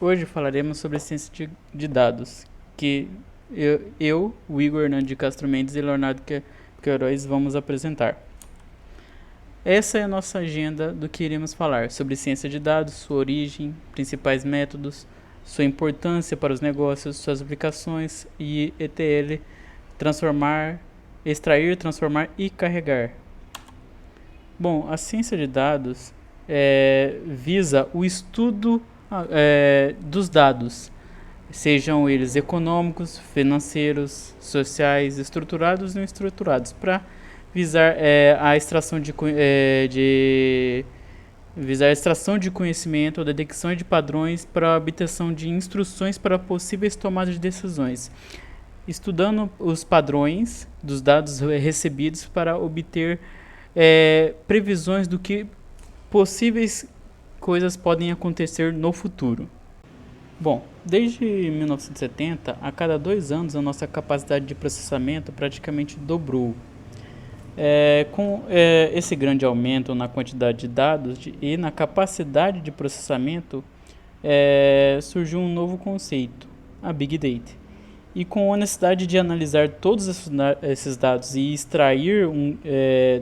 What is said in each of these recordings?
Hoje falaremos sobre ciência de dados, que o Igor Hernando de Castro Mendes e Leonardo Queiroz vamos apresentar. Essa é a nossa agenda do que iremos falar sobre ciência de dados, sua origem, principais métodos, sua importância para os negócios, suas aplicações e ETL, transformar, extrair, transformar e carregar. Bom, a ciência de dados visa o estudo dos dados, sejam eles econômicos, financeiros, sociais, estruturados e não estruturados, para visar a extração visar a extração de conhecimento, a detecção de padrões para a obtenção de instruções para possíveis tomadas de decisões, estudando os padrões dos dados recebidos para obter previsões do que possíveis coisas podem acontecer no futuro. Bom, desde 1970, a cada 2 anos a nossa capacidade de processamento praticamente dobrou. Com esse grande aumento na quantidade de dados e na capacidade de processamento, surgiu um novo conceito, a Big Data. E com a necessidade de analisar todos esses dados e extrair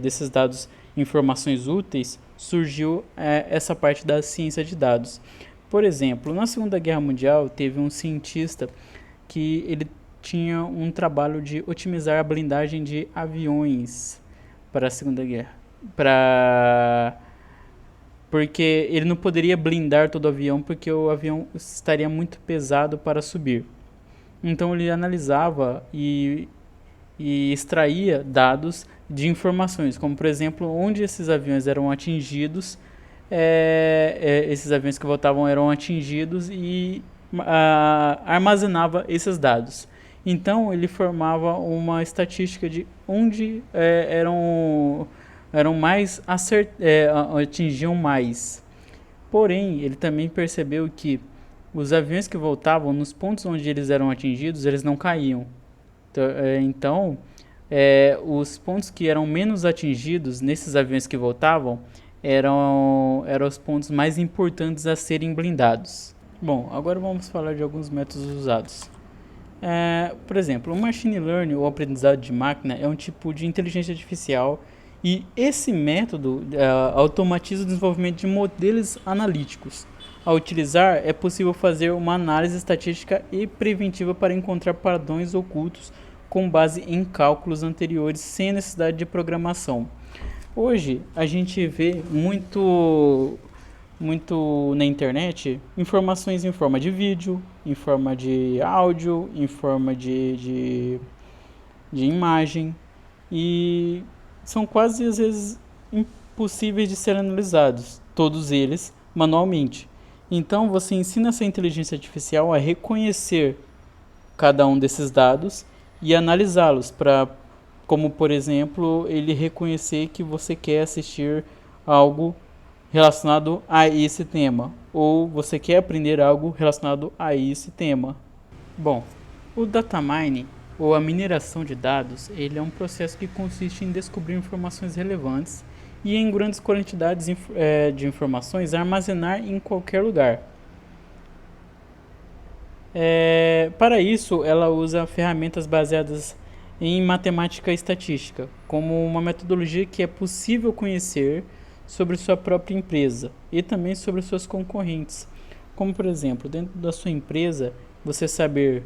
desses dados informações úteis, surgiu essa parte da ciência de dados. Por exemplo, na Segunda Guerra Mundial teve um cientista que ele tinha um trabalho de otimizar a blindagem de aviões para a Segunda Guerra. Porque ele não poderia blindar todo o avião porque o avião estaria muito pesado para subir. Então ele analisava e extraía dados de informações, como por exemplo onde esses aviões eram atingidos, esses aviões que voltavam eram atingidos e armazenava esses dados. Então ele formava uma estatística de onde eram mais atingiam mais. Porém, ele também percebeu que os aviões que voltavam nos pontos onde eles eram atingidos, eles não caíam. Então, os pontos que eram menos atingidos nesses aviões que voltavam eram os pontos mais importantes a serem blindados. Bom, agora vamos falar de alguns métodos usados. Por exemplo, o machine learning ou aprendizado de máquina é um tipo de inteligência artificial e esse método automatiza o desenvolvimento de modelos analíticos. Ao utilizar, é possível fazer uma análise estatística e preventiva para encontrar padrões ocultos com base em cálculos anteriores sem necessidade de programação. Hoje, a gente vê muito na internet informações em forma de vídeo, em forma de áudio, em forma de imagem, e são quase às vezes impossíveis de serem analisados, todos eles manualmente. Então você ensina essa inteligência artificial a reconhecer cada um desses dados e analisá-los para, como por exemplo, ele reconhecer que você quer assistir algo relacionado a esse tema, ou você quer aprender algo relacionado a esse tema. Bom, o data mining, ou a mineração de dados, ele é um processo que consiste em descobrir informações relevantes e em grandes quantidades de informações armazenar em qualquer lugar. Para isso, ela usa ferramentas baseadas em matemática e estatística, como uma metodologia que é possível conhecer sobre sua própria empresa e também sobre suas concorrentes. Como, por exemplo, dentro da sua empresa, você saber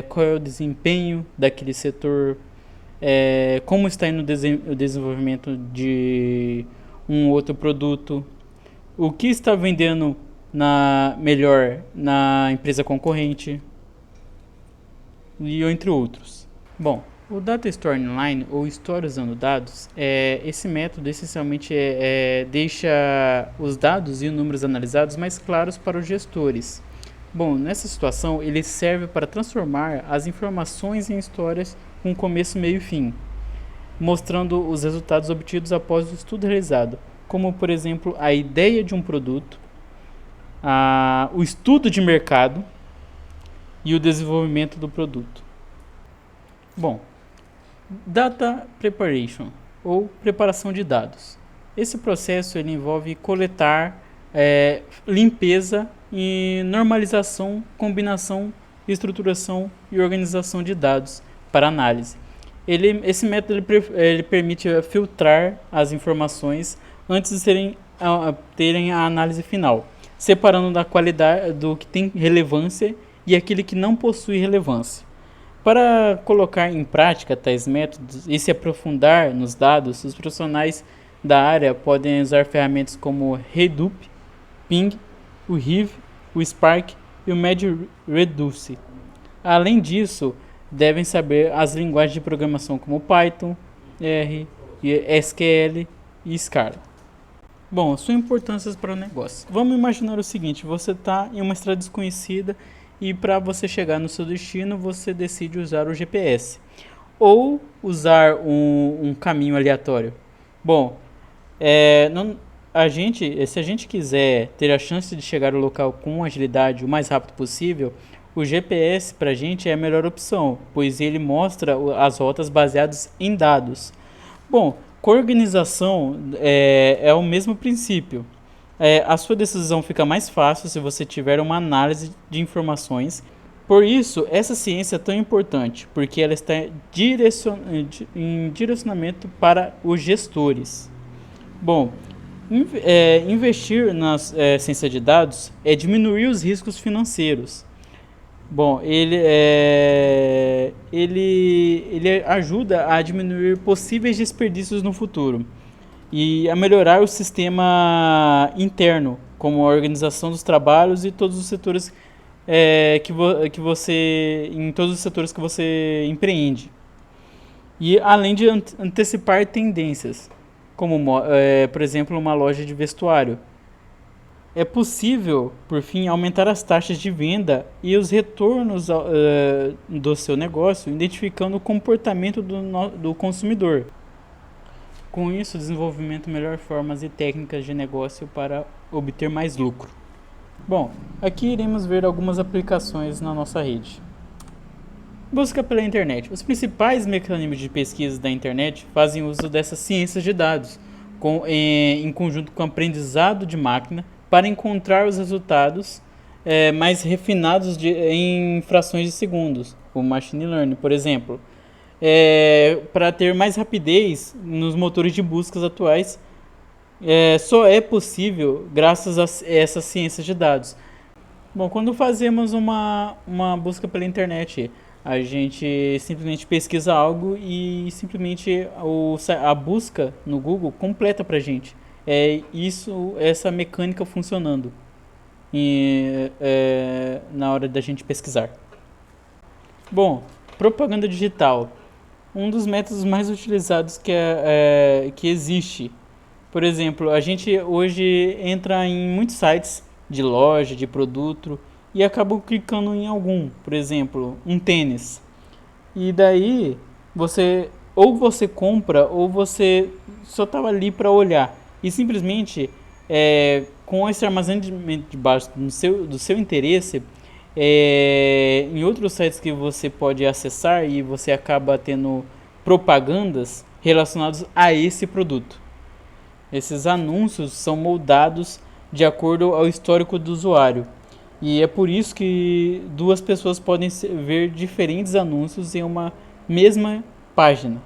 qual é o desempenho daquele setor, como está indo o desenvolvimento de um outro produto, o que está vendendo melhor na empresa concorrente, e entre outros. Bom, o Data Store Online, ou História usando dados, esse método essencialmente deixa os dados e os números analisados mais claros para os gestores. Bom, nessa situação, ele serve para transformar as informações em histórias com começo, meio e fim, mostrando os resultados obtidos após o estudo realizado, como, por exemplo, a ideia de um produto, o estudo de mercado e o desenvolvimento do produto. Bom, Data Preparation, ou preparação de dados. Esse processo ele envolve coletar, limpeza e normalização, combinação, estruturação e organização de dados para análise. Esse método ele permite filtrar as informações antes de terem a análise final, separando da qualidade do que tem relevância e aquele que não possui relevância. Para colocar em prática tais métodos e se aprofundar nos dados, os profissionais da área podem usar ferramentas como Hadoop, Ping, o Hive, o Spark e o MediReduce. Além disso, devem saber as linguagens de programação como Python, R, SQL e Scala. Bom, suas importâncias para o negócio. Vamos imaginar o seguinte, você está em uma estrada desconhecida e para você chegar no seu destino, você decide usar o GPS ou usar um caminho aleatório. Bom, se a gente quiser ter a chance de chegar ao local com agilidade o mais rápido possível, o GPS para a gente é a melhor opção, pois ele mostra as rotas baseadas em dados. Bom, com a organização é o mesmo princípio. A sua decisão fica mais fácil se você tiver uma análise de informações. Por isso, essa ciência é tão importante, porque ela está em direcionamento para os gestores. Bom, investir na ciência de dados é diminuir os riscos financeiros. Bom, ele ajuda a diminuir possíveis desperdícios no futuro e a melhorar o sistema interno, como a organização dos trabalhos e todos os setores em todos os setores que você empreende. E além de antecipar tendências, como por exemplo uma loja de vestuário. É possível, por fim, aumentar as taxas de venda e os retornos do seu negócio, identificando o comportamento do consumidor. Com isso, desenvolvimento de melhores formas e técnicas de negócio para obter mais lucro. Bom, aqui iremos ver algumas aplicações na nossa rede. Busca pela internet. Os principais mecanismos de pesquisa da internet fazem uso dessas ciências de dados, em conjunto com o aprendizado de máquina, para encontrar os resultados mais refinados em frações de segundos, o machine learning, por exemplo, para ter mais rapidez nos motores de buscas atuais. Só é possível graças a essas ciências de dados. Bom, quando fazemos uma busca pela internet, a gente simplesmente pesquisa algo e simplesmente a busca no Google completa pra gente. Essa mecânica funcionando na hora da gente pesquisar. Bom, propaganda digital. Um dos métodos mais utilizados que existe. Por exemplo, a gente hoje entra em muitos sites de loja, de produto, e acaba clicando em algum, por exemplo, um tênis. E daí, você compra ou você só estava ali para olhar. E simplesmente, com esse armazenamento de baixo do seu interesse, em outros sites que você pode acessar e você acaba tendo propagandas relacionadas a esse produto. Esses anúncios são moldados de acordo ao histórico do usuário. E é por isso que duas pessoas podem ver diferentes anúncios em uma mesma página.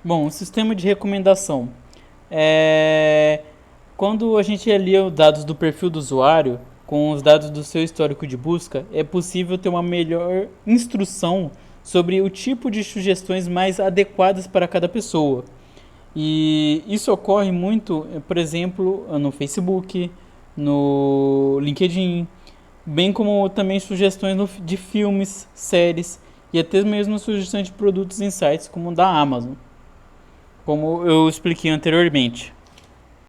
Bom, o sistema de recomendação. Quando a gente alia os dados do perfil do usuário com os dados do seu histórico de busca, é possível ter uma melhor instrução sobre o tipo de sugestões mais adequadas para cada pessoa. E isso ocorre muito, por exemplo, no Facebook, no LinkedIn, bem como também sugestões de filmes, séries e até mesmo sugestões de produtos em sites como o da Amazon, como eu expliquei anteriormente.